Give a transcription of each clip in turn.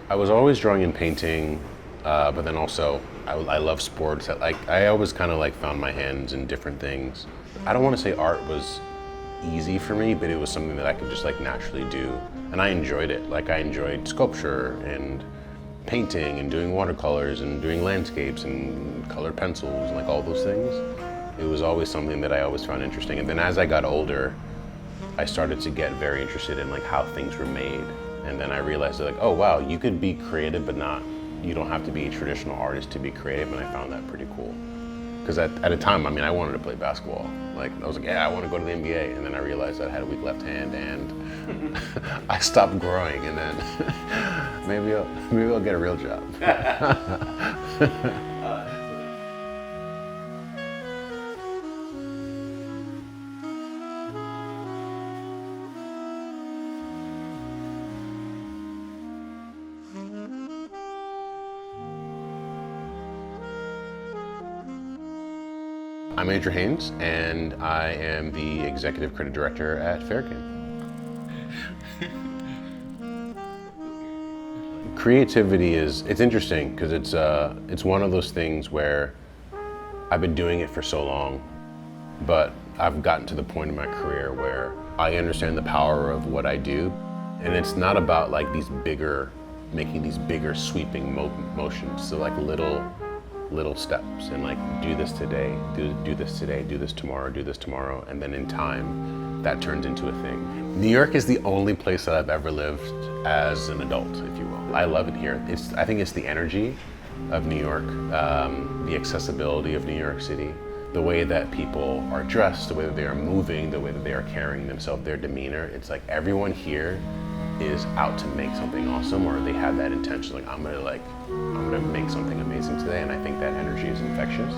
I was always drawing and painting, but then also I love sports. I always kind of like found my hands in different things. I don't want to say art was easy for me, but it was something that I could just like naturally do, and I enjoyed it. Like I enjoyed sculpture and painting and doing watercolors and doing landscapes and colored pencils and like all those things. It was always something that I always found interesting. And then as I got older, I started to get very interested in like how things were made. And then I realized that like, oh wow, you could be creative, but you don't have to be a traditional artist to be creative. And I found that pretty cool. Because at a time, I mean, I wanted to play basketball. Like I was like, yeah, I want to go to the NBA. And then I realized I had a weak left hand and I stopped growing. And then maybe I'll get a real job. I'm Andrew Haynes, and I am the Executive Creative Director at Fairgame. Creativity it's interesting because it's one of those things where I've been doing it for so long, but I've gotten to the point in my career where I understand the power of what I do, and it's not about like making these bigger sweeping motions. So like little steps, and like do this today, do this today, do this tomorrow, and then in time that turns into a thing. New York is the only place that I've ever lived as an adult, if you will. I love it here. I think it's the energy of New York, the accessibility of New York City, the way that people are dressed, the way that they are moving, the way that they are carrying themselves, their demeanor. It's like everyone here is out to make something awesome, or they have that intention, like I'm gonna make something amazing today, and I think that energy is infectious.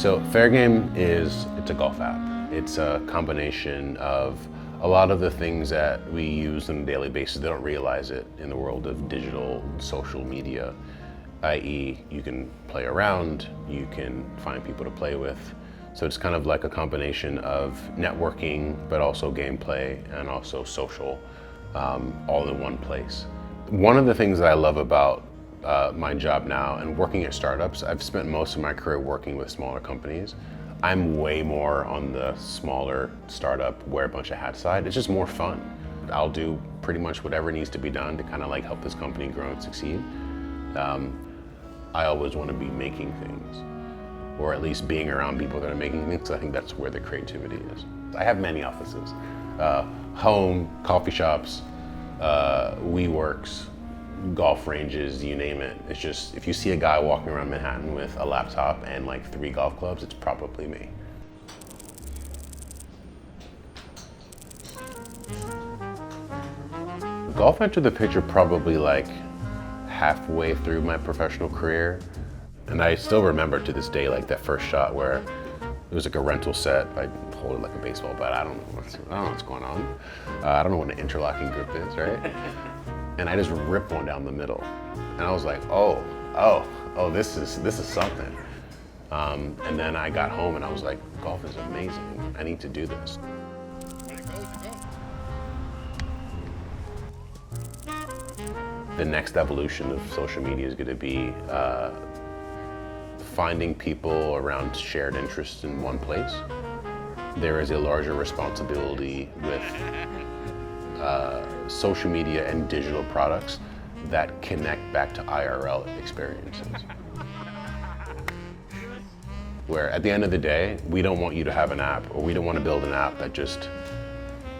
So Fairgame it's a golf app. It's a combination of a lot of the things that we use on a daily basis. They don't realize it in the world of digital social media, i.e. you can play around, you can find people to play with. So it's kind of like a combination of networking, but also gameplay and also social, all in one place. One of the things that I love about my job now and working at startups, I've spent most of my career working with smaller companies. I'm way more on the smaller startup, wear a bunch of hats side. It's just more fun. I'll do pretty much whatever needs to be done to kind of like help this company grow and succeed. I always want to be making things, or at least being around people that are making things, because I think that's where the creativity is. I have many offices, home, coffee shops, WeWorks, golf ranges, you name it. It's just, if you see a guy walking around Manhattan with a laptop and like 3 golf clubs, it's probably me. Golf entered the picture probably like halfway through my professional career. And I still remember to this day, like that first shot where it was like a rental set. I hold it like a baseball bat. I don't know what's going on. I don't know what an interlocking grip is, right? And I just ripped one down the middle. And I was like, oh, this is something. And then I got home and I was like, golf is amazing. I need to do this. The next evolution of social media is going to be finding people around shared interests in one place. There is a larger responsibility with social media and digital products that connect back to IRL experiences. Where at the end of the day, we don't want you to have an app, or we don't want to build an app that just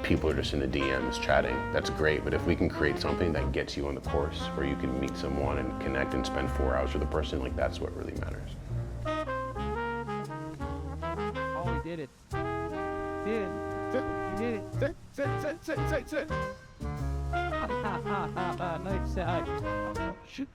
people are just in the DMs chatting. That's great, but if we can create something that gets you on the course, where you can meet someone and connect and spend 4 hours with a person, like that's what really matters. Oh, he did it. Did it. You did it. Sit. Nice shot. Shoot.